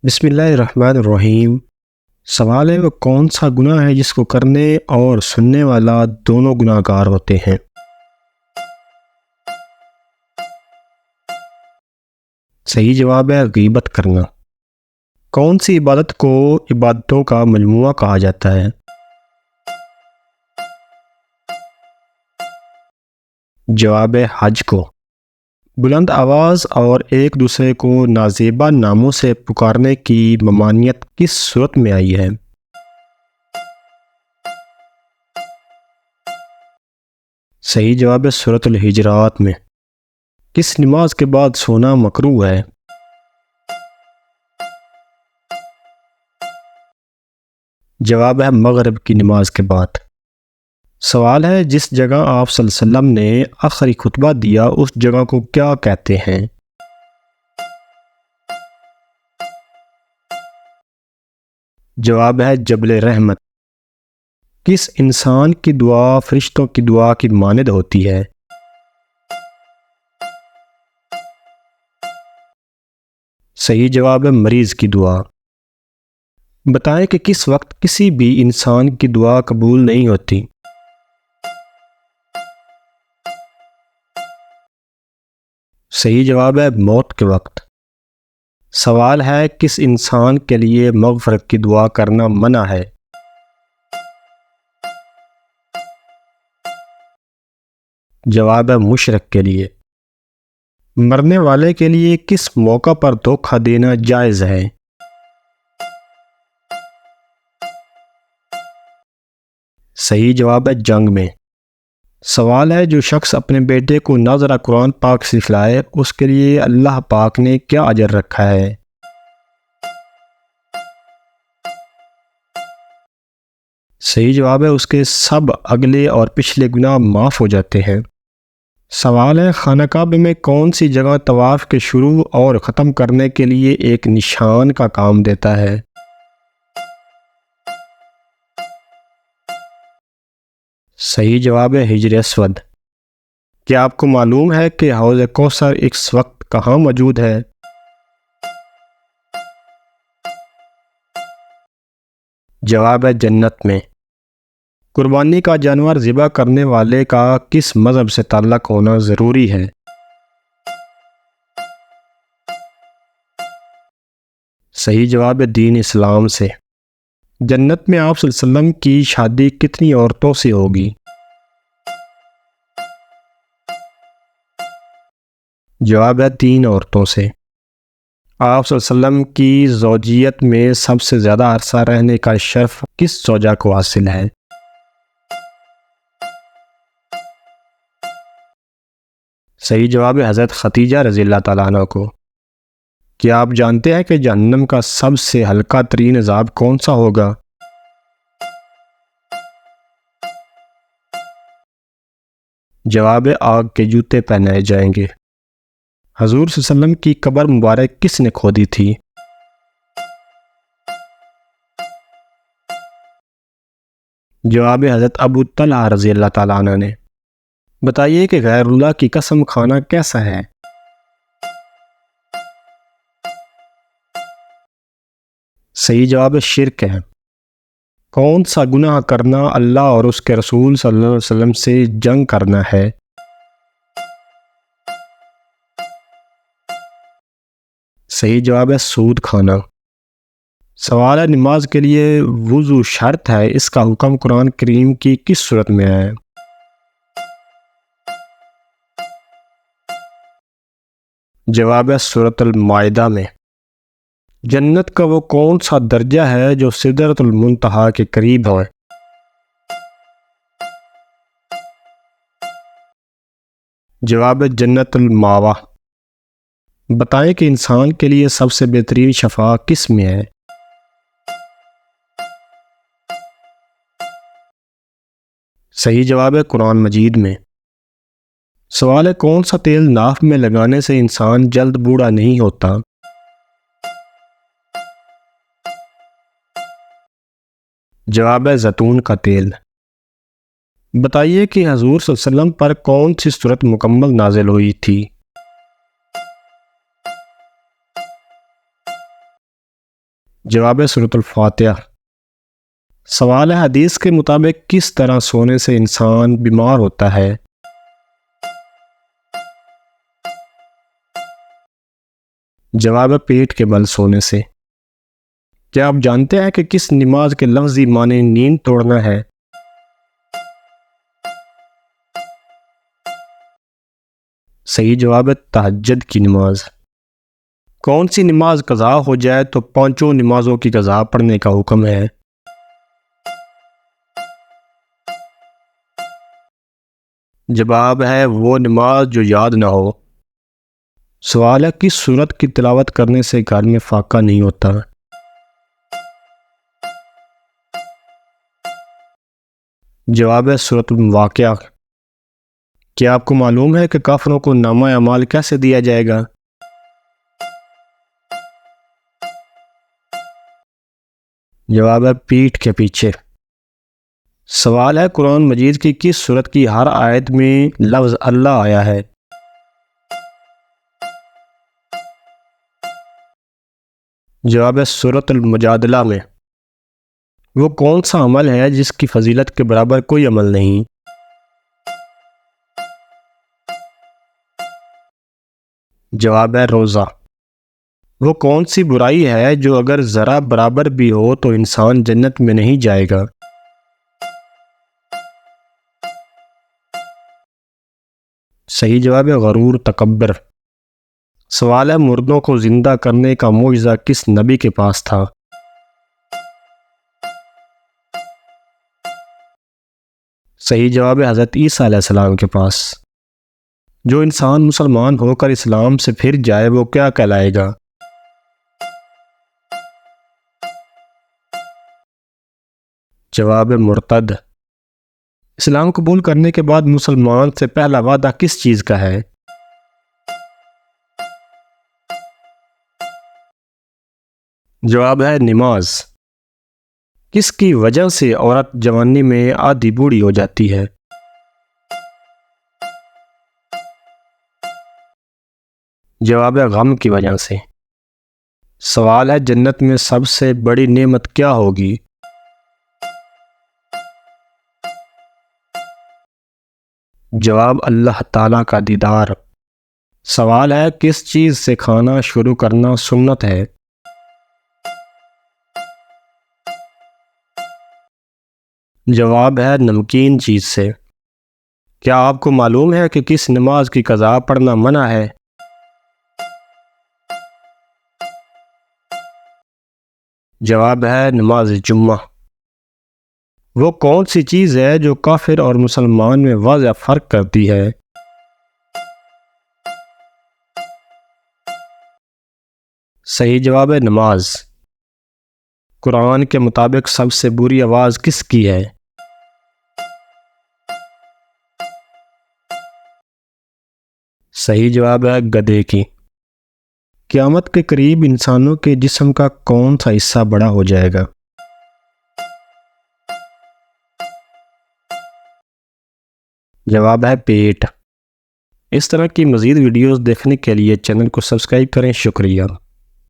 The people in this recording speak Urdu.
بسم اللہ الرحمن الرحیم۔ سوال ہے وہ کون سا گناہ ہے جس کو کرنے اور سننے والا دونوں گناہ گار ہوتے ہیں؟ صحیح جواب ہے غیبت کرنا۔ کون سی عبادت کو عبادتوں کا مجموعہ کہا جاتا ہے؟ جواب ہے حج کو۔ بلند آواز اور ایک دوسرے کو نازیبا ناموں سے پکارنے کی ممانعت کس صورت میں آئی ہے؟ صحیح جواب ہے سورۃ الحجرات میں۔ کس نماز کے بعد سونا مکروہ ہے؟ جواب ہے مغرب کی نماز کے بعد۔ سوال ہے جس جگہ آپ صلی اللہ علیہ وسلم نے آخری خطبہ دیا اس جگہ کو کیا کہتے ہیں؟ جواب ہے جبل رحمت۔ کس انسان کی دعا فرشتوں کی دعا کی مانند ہوتی ہے؟ صحیح جواب ہے مریض کی دعا۔ بتائیں کہ کس وقت کسی بھی انسان کی دعا قبول نہیں ہوتی؟ صحیح جواب ہے موت کے وقت۔ سوال ہے کس انسان کے لیے مغفرت کی دعا کرنا منع ہے؟ جواب ہے مشرک کے لیے۔ مرنے والے کے لیے کس موقع پر دھوکہ دینا جائز ہے؟ صحیح جواب ہے جنگ میں۔ سوال ہے جو شخص اپنے بیٹے کو ناظرہ قرآن پاک سکھلائے اس کے لیے اللہ پاک نے کیا اجر رکھا ہے؟ صحیح جواب ہے اس کے سب اگلے اور پچھلے گناہ معاف ہو جاتے ہیں۔ سوال ہے خانہ کعبہ میں کون سی جگہ طواف کے شروع اور ختم کرنے کے لیے ایک نشان کا کام دیتا ہے؟ صحیح جواب ہے حجر اسود۔ کیا آپ کو معلوم ہے کہ حوض کوثر اس وقت کہاں موجود ہے؟ جواب ہے جنت میں۔ قربانی کا جانور ذبح کرنے والے کا کس مذہب سے تعلق ہونا ضروری ہے؟ صحیح جواب ہے دین اسلام سے۔ جنت میں آپ صلی اللہ علیہ وسلم کی شادی کتنی عورتوں سے ہوگی؟ جواب ہے 3 عورتوں سے۔ آپ صلی اللہ علیہ وسلم کی زوجیت میں سب سے زیادہ عرصہ رہنے کا شرف کس زوجہ کو حاصل ہے؟ صحیح جواب ہے حضرت خدیجہ رضی اللہ تعالیٰ عنہ کو۔ کیا آپ جانتے ہیں کہ جہنم کا سب سے ہلکا ترین عذاب کون سا ہوگا؟ جواب ہے آگ کے جوتے پہنائے جائیں گے۔ حضور صلی اللہ علیہ وسلم کی قبر مبارک کس نے کھودی تھی؟ جواب حضرت ابو طلحہ رضی اللہ تعالیٰ عنہ نے۔ بتائیے کہ غیر اللہ کی قسم کھانا کیسا ہے؟ صحیح جواب شرک ہے۔ کون سا گناہ کرنا اللہ اور اس کے رسول صلی اللہ علیہ وسلم سے جنگ کرنا ہے؟ صحیح جواب ہے سود کھانا۔ سوال ہے نماز کے لیے وضو شرط ہے اس کا حکم قرآن کریم کی کس صورت میں ہے؟ جواب ہے سورۃ المائدہ میں۔ جنت کا وہ کون سا درجہ ہے جو سدرۃ المنتہا کے قریب ہے؟ جواب ہے جنت الماوا۔ بتائیں کہ انسان کے لیے سب سے بہترین شفا کس میں ہے؟ صحیح جواب ہے قرآن مجید میں۔ سوال ہے کون سا تیل ناف میں لگانے سے انسان جلد بوڑھا نہیں ہوتا؟ جواب ہے زیتون کا تیل۔ بتائیے کہ حضور صلی اللہ علیہ وسلم پر کون سی سورت مکمل نازل ہوئی تھی؟ جواب سورۃ الفاتحہ۔ سوال ہے، حدیث کے مطابق کس طرح سونے سے انسان بیمار ہوتا ہے؟ جواب پیٹ کے بل سونے سے۔ کیا آپ جانتے ہیں کہ کس نماز کے لفظی معنی نیند توڑنا ہے؟ صحیح جواب ہے تہجد کی نماز۔ کون سی نماز قضا ہو جائے تو پانچوں نمازوں کی قضا پڑھنے کا حکم ہے؟ جواب ہے وہ نماز جو یاد نہ ہو۔ سوال ہے، کس سورت کی تلاوت کرنے سے گھر میں فاقہ نہیں ہوتا؟ جواب ہے سورۃ الواقعہ۔ کیا آپ کو معلوم ہے کہ کافروں کو نامہ اعمال کیسے دیا جائے گا؟ جواب ہے پیٹھ کے پیچھے۔ سوال ہے، قرآن مجید کی کس سورت کی ہر آیت میں لفظ اللہ آیا ہے؟ جواب ہے سورۃ المجادلہ میں۔ وہ کون سا عمل ہے جس کی فضیلت کے برابر کوئی عمل نہیں؟ جواب ہے روزہ۔ وہ کون سی برائی ہے جو اگر ذرا برابر بھی ہو تو انسان جنت میں نہیں جائے گا؟ صحیح جواب ہے غرور، تکبر۔ سوال ہے، مردوں کو زندہ کرنے کا معجزہ کس نبی کے پاس تھا؟ صحیح جواب ہے حضرت عیسیٰ علیہ السلام کے پاس۔ جو انسان مسلمان ہو کر اسلام سے پھر جائے وہ کیا کہلائے گا؟ جواب ہے مرتد۔ اسلام قبول کرنے کے بعد مسلمان سے پہلا وعدہ کس چیز کا ہے؟ جواب ہے نماز۔ کس کی وجہ سے عورت جوانی میں آدھی بوڑھی ہو جاتی ہے؟ جواب ہے غم کی وجہ سے۔ سوال ہے، جنت میں سب سے بڑی نعمت کیا ہوگی؟ جواب اللہ تعالیٰ کا دیدار۔ سوال ہے، کس چیز سے کھانا شروع کرنا سنت ہے؟ جواب ہے نمکین چیز سے۔ کیا آپ کو معلوم ہے کہ کس نماز کی قضا پڑھنا منع ہے؟ جواب ہے نماز جمعہ۔ وہ کون سی چیز ہے جو کافر اور مسلمان میں واضح فرق کرتی ہے؟ صحیح جواب ہے نماز۔ قرآن کے مطابق سب سے بری آواز کس کی ہے؟ صحیح جواب ہے گدھے کی۔ قیامت کے قریب انسانوں کے جسم کا کون سا حصہ بڑا ہو جائے گا؟ جواب ہے پیٹ۔ اس طرح کی مزید ویڈیوز دیکھنے کے لیے چینل کو سبسکرائب کریں۔ شکریہ۔